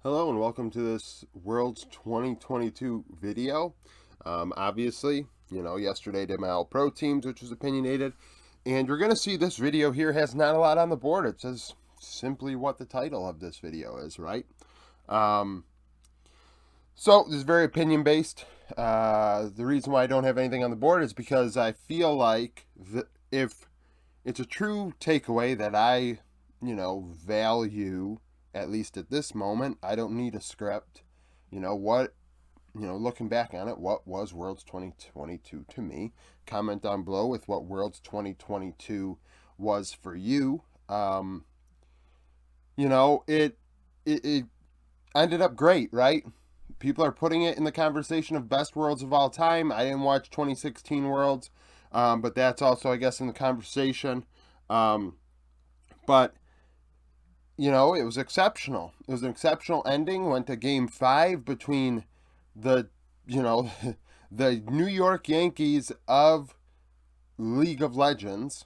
Hello and welcome to this World's 2022 video. Obviously, yesterday I did my All Pro teams, which was opinionated, and you're going to see this video here has not a lot on the board. It says simply what the title of this video is, right? Um, so this is very opinion based. The reason why I don't have anything on the board is because I feel like if it's a true takeaway that I, value, at least at this moment, I don't need a script. Looking back on it, what was Worlds 2022 to me? Comment down below with what Worlds 2022 was for you. It ended up great, right? People are putting it in the conversation of best worlds of all time. I didn't watch 2016 Worlds, but that's also, I guess, in the conversation. But it was exceptional. It was an exceptional ending. Went to Game 5 between the, the New York Yankees of League of Legends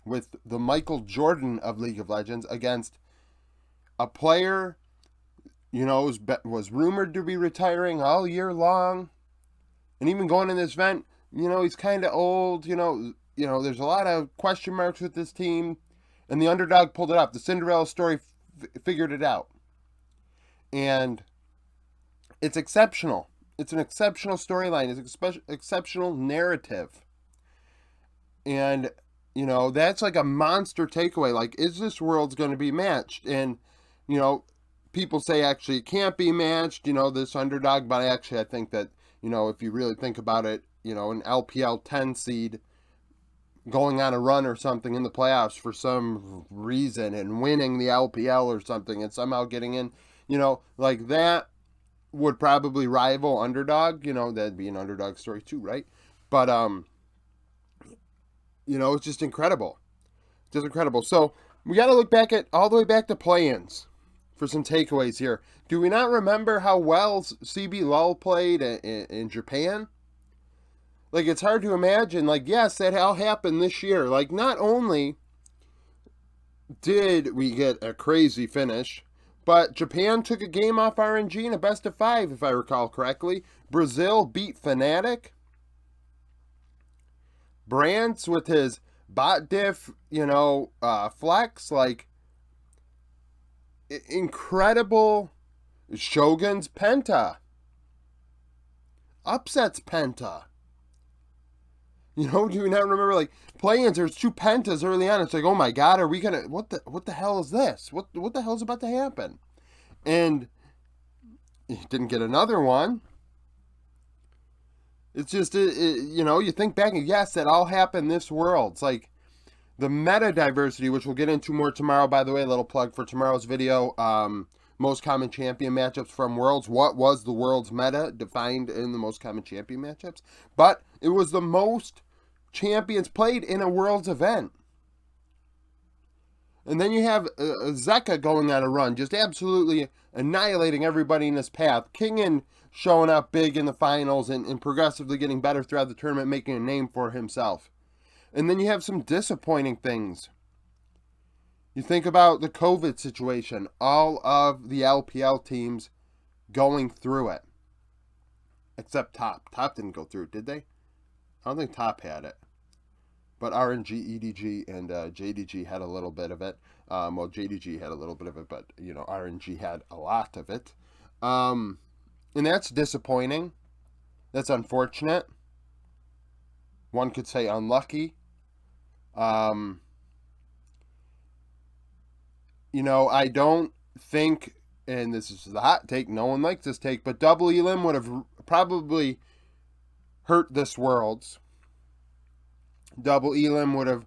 with the Michael Jordan of League of Legends against a player, was rumored to be retiring all year long, and even going in this event, he's kind of old. There's a lot of question marks with this team, and the underdog pulled it up. The Cinderella story figured it out, and it's exceptional. It's an exceptional storyline. It's an exceptional narrative, and that's like a monster takeaway. Like, is this world's going to be matched? And people say actually it can't be matched. This underdog, but I think that if you really think about it, an LPL 10 seed going on a run or something in the playoffs for some reason and winning the LPL or something and somehow getting in, like that would probably rival underdog. That'd be an underdog story too, right? But it's just incredible. Just incredible. So we got to look back at all the way back to play-ins for some takeaways here. Do we not remember how well CB Lull played in Japan? Like, it's hard to imagine. Like, yes, that all happened this year. Like, not only did we get a crazy finish, but Japan took a game off RNG in a best of 5, if I recall correctly. Brazil beat Fnatic. Brantz with his bot diff, flex. Like, incredible. Shogun's Penta. Upsets Penta. Do we not remember, like, play-ins? There's 2 pentas early on. It's like, oh my god, are we gonna? What the hell is this? What the hell is about to happen? And he didn't get another one. It's just, you think back and yes, that all happened this world. It's like the meta diversity, which we'll get into more tomorrow. By the way, a little plug for tomorrow's video. Most common champion matchups from Worlds. What was the Worlds meta defined in the most common champion matchups? But it was the most champions played in a Worlds event. And then you have Zeka going on a run, just absolutely annihilating everybody in his path. Kingen showing up big in the finals and progressively getting better throughout the tournament, making a name for himself. And then you have some disappointing things. You think about the COVID situation, all of the LPL teams going through it. Except Top. Top didn't go through it, did they? I don't think Top had it. But RNG, EDG, and JDG had a little bit of it. JDG had a little bit of it, but, RNG had a lot of it. And that's disappointing. That's unfortunate. One could say unlucky. I don't think, and this is the hot take, no one likes this take, but double Elim would have probably hurt this Worlds. Double Elim would have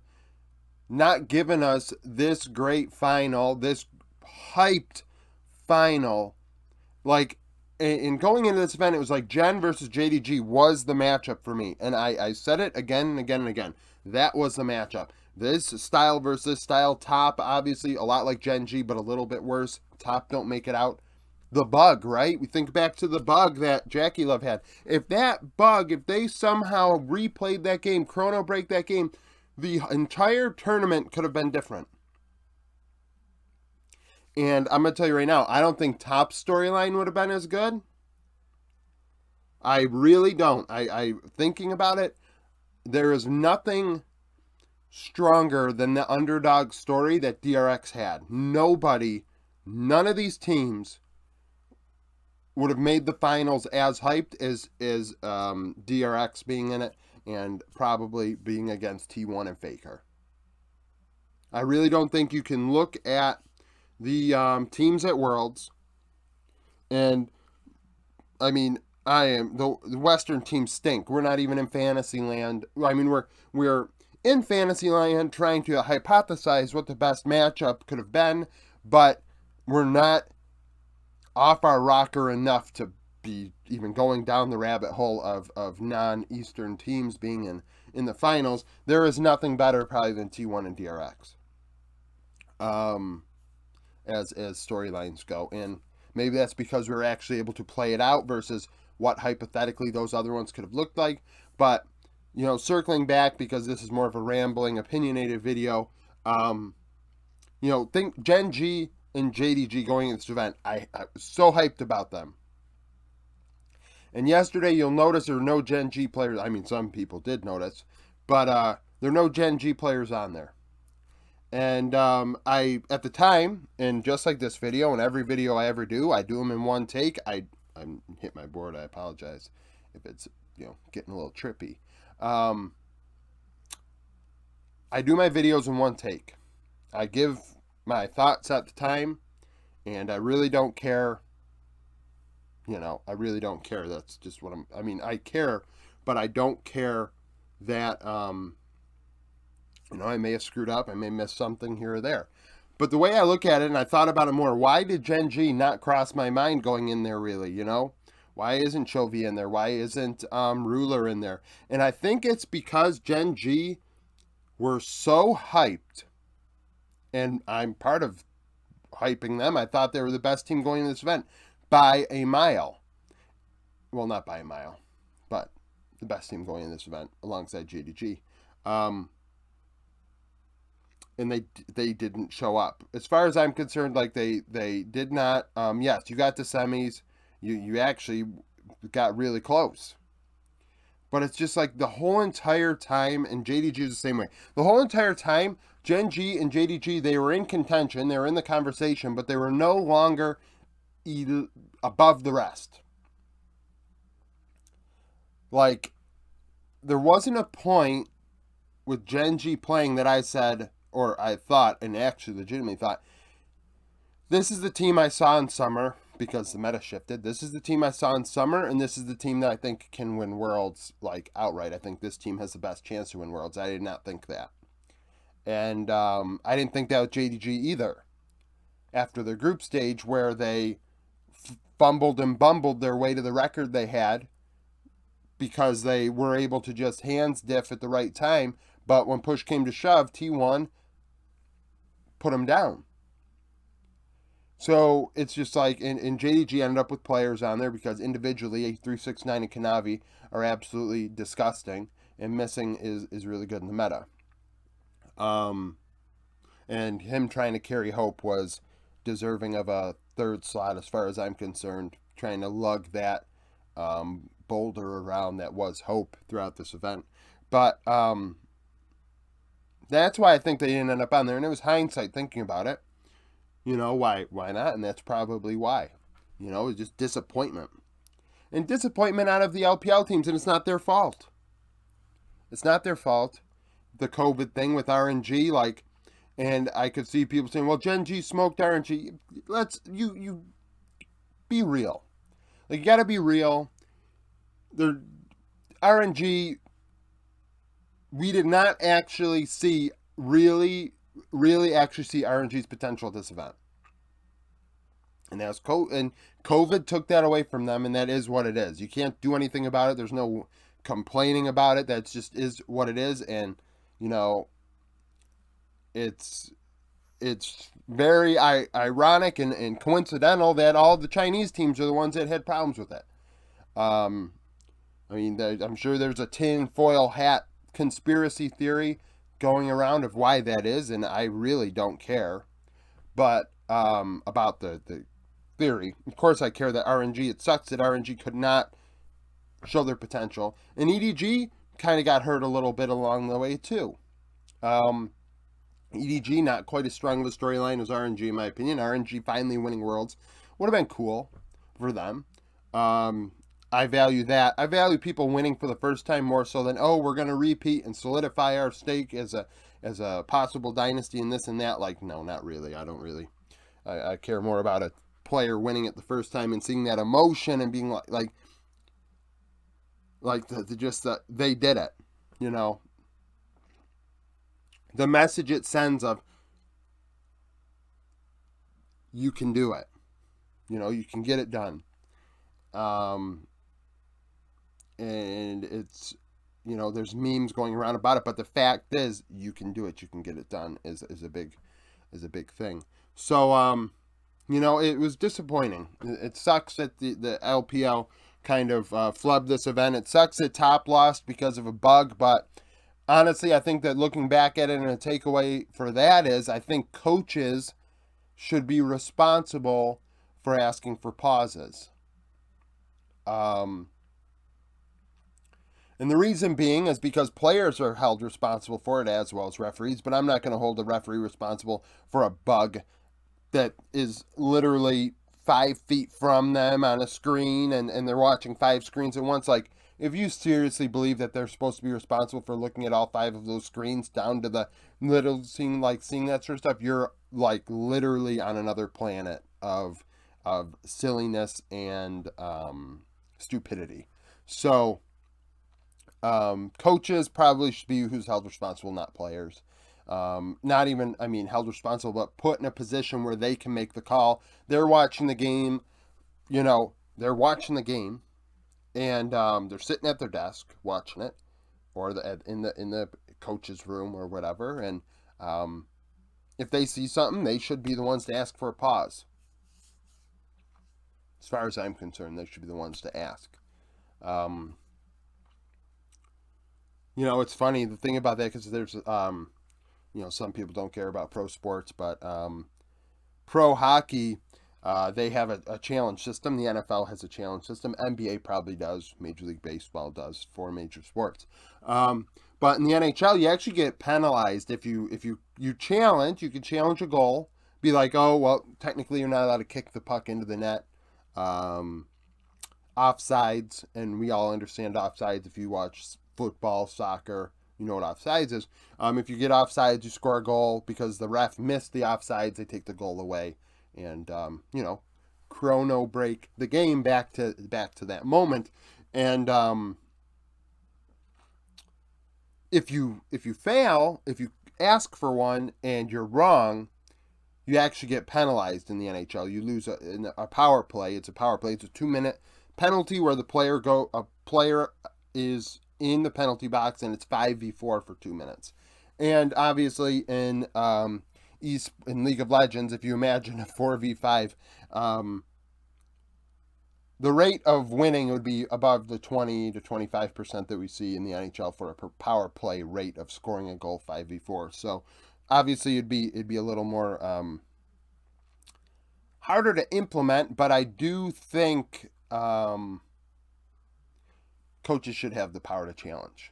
not given us this great final, this hyped final. Like, in going into this event, it was like Gen versus JDG was the matchup for me. And I said it again and again and again. That was the matchup. This style versus style. Top, obviously, a lot like Gen G, but a little bit worse. Top don't make it out. The bug, right? We think back to the bug that Jackie Love had. If they somehow replayed that game, chrono break that game, the entire tournament could have been different. And I'm going to tell you right now, I don't think top storyline would have been as good. I really don't. I thinking about it, there is nothing stronger than the underdog story that DRX had. None of these teams would have made the finals as hyped as DRX being in it and probably being against T1 and Faker. I really don't think you can look at the teams at Worlds and I mean the Western teams stink. We're not even in Fantasyland. I mean we're in Fantasyland trying to hypothesize what the best matchup could have been, but we're not off our rocker enough to be even going down the rabbit hole of non-Eastern teams being in the finals. There is nothing better probably than T1 and DRX. As storylines go. And maybe that's because we were actually able to play it out versus what hypothetically those other ones could have looked like. But, circling back, because this is more of a rambling, opinionated video, think Gen G and JDG going into this event. I was so hyped about them. And yesterday, you'll notice there were no Gen G players. I mean, some people did notice. But there are no Gen G players on there. And I, at the time, and just like this video and every video I ever do, I do them in one take. I hit my board. I apologize if it's, getting a little trippy. I do my videos in one take. I give my thoughts at the time, and I really don't care. I really don't care. That's just what I care, but I don't care that, I may have screwed up. I may miss something here or there. But the way I look at it, and I thought about it more, why did Gen G not cross my mind going in there really, Why isn't Chovy in there? Why isn't Ruler in there? And I think it's because Gen G were so hyped, and I'm part of hyping them. I thought they were the best team going into this event by a mile. Well, not by a mile, but the best team going in this event alongside JDG. And they didn't show up. As far as I'm concerned, like they did not. Yes, you got the semis. You actually got really close. But it's just like the whole entire time, and JDG is the same way. The whole entire time, Gen G and JDG, they were in contention. They were in the conversation, but they were no longer above the rest. Like, there wasn't a point with Gen G playing that I said, or I thought, and actually legitimately thought, this is the team I saw in summer, because the meta shifted. This is the team I saw in summer, and this is the team that I think can win Worlds, like, outright. I think this team has the best chance to win Worlds. I did not think that. And I didn't think that with JDG either. After the group stage, where they fumbled and bumbled their way to the record they had, because they were able to just hands diff at the right time, but when push came to shove, T1 put them down. So it's just like, and JDG ended up with players on there because individually, 369 and Kanavi are absolutely disgusting, and missing is really good in the meta. And him trying to carry Hope was deserving of a third slot as far as I'm concerned, trying to lug that boulder around that was Hope throughout this event. But that's why I think they didn't end up on there, and it was hindsight thinking about it. Why not? And that's probably why. It's just disappointment. And disappointment out of the LPL teams, and it's not their fault. It's not their fault. The COVID thing with RNG, and I could see people saying, well, Gen G smoked RNG. You be real. You gotta be real. RNG, we did not actually see really actually see RNG's potential at this event. And COVID took that away from them, and that is what it is. You can't do anything about it. There's no complaining about it. That just is what it is. And, it's very ironic and coincidental that all the Chinese teams are the ones that had problems with it. I'm sure there's a tinfoil hat conspiracy theory going around of why that is, and I really don't care. But about the theory. Of course, I care that RNG. It sucks that RNG could not show their potential, and EDG kind of got hurt a little bit along the way too. Um, EDG not quite as strong of a storyline as RNG in my opinion. RNG finally winning Worlds would have been cool for them. Um, I value that. I value people winning for the first time more so than, oh, we're going to repeat and solidify our stake as a possible dynasty and this and that. Like, no, not really. I don't really. I care more about a player winning it the first time and seeing that emotion and being they did it. You know, the message it sends of you can do it. You know, you can get it done. Um, and it's, you know, there's memes going around about it, but the fact is you can do it, you can get it done is a big thing. So you know, it was disappointing. It sucks that the LPL kind of flubbed this event. It sucks that Top lost because of a bug, but honestly, I think that looking back at it and a takeaway for that is I think coaches should be responsible for asking for pauses. Um, and the reason being is because players are held responsible for it as well as referees, but I'm not going to hold a referee responsible for a bug that is literally 5 feet from them on a screen and they're watching 5 screens at once. Like, if you seriously believe that they're supposed to be responsible for looking at all 5 of those screens down to the little seeing that sort of stuff, you're like literally on another planet of silliness and stupidity. So coaches probably should be who's held responsible, not players. Not even, I mean, held responsible, but put in a position where they can make the call. They're watching the game, you know, they're watching the game, and they're sitting at their desk watching it, or in the coach's room or whatever. And if they see something, they should be the ones to ask for a pause. As far as I'm concerned, they should be the ones to ask. Um, you know, it's funny the thing about that because there's you know, some people don't care about pro sports, but pro hockey, they have a challenge system. The NFL has a challenge system. NBA probably does. Major League Baseball does for major sports. But in the NHL, you actually get penalized if you challenge. You can challenge a goal. Be like, oh well, technically you're not allowed to kick the puck into the net. Offsides, and we all understand offsides if you watch football, soccer. You know what offsides is. If you get offsides, you score a goal because the ref missed the offsides. They take the goal away, and you know, chrono break the game back to that moment. And if you fail, if you ask for one and you're wrong, you actually get penalized in the NHL. You lose a power play. It's a power play. It's a 2-minute penalty where a player is in the penalty box and it's 5v4 for 2 minutes. And obviously in League of Legends, if you imagine a 4v5, the rate of winning would be above the 20 to 25% that we see in the NHL for a power play rate of scoring a goal 5v4. So obviously it'd be a little more harder to implement, but I do think coaches should have the power to challenge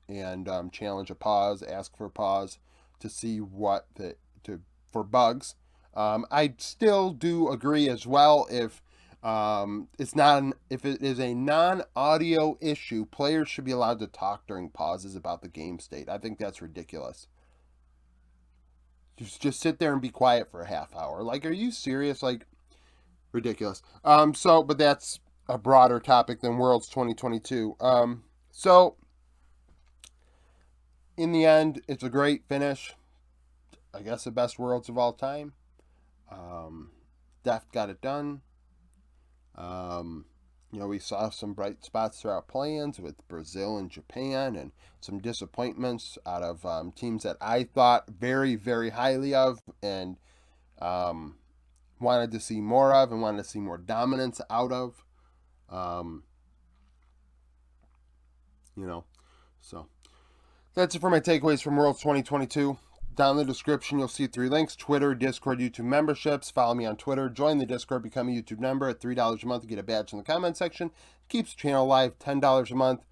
and challenge a pause, ask for a pause to see for bugs. I still do agree as well if if it is a non-audio issue, players should be allowed to talk during pauses about the game state. I think that's ridiculous. Just sit there and be quiet for a half hour. Like, are you serious? Like, ridiculous. But that's a broader topic than Worlds 2022. So in the end, it's a great finish. I guess the best Worlds of all time. Deft got it done. You know, we saw some bright spots throughout play-ins with Brazil and Japan, and some disappointments out of teams that I thought very, very highly of, and wanted to see more of, and wanted to see more dominance out of. You know, so that's it for my takeaways from Worlds 2022. Down in the description, you'll see 3 links: Twitter, Discord, YouTube memberships. Follow me on Twitter. Join the Discord. Become a YouTube member at $3 a month. You get a badge in the comment section. Keeps the channel alive. $10 a month.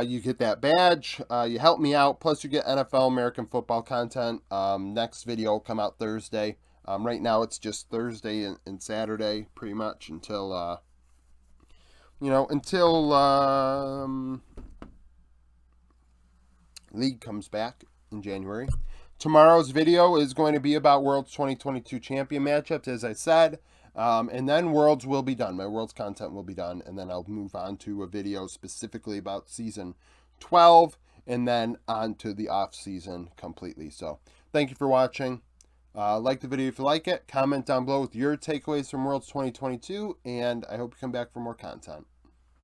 You get that badge. You help me out. Plus, you get NFL, American football content. Next video will come out Thursday. Right now, it's just Thursday and Saturday, pretty much, until league comes back in January. Tomorrow's video is going to be about Worlds 2022 champion matchups, as I said. And then Worlds will be done. My Worlds content will be done. And then I'll move on to a video specifically about Season 12. And then on to the off-season completely. So thank you for watching. Like the video if you like it. Comment down below with your takeaways from Worlds 2022. And I hope you come back for more content.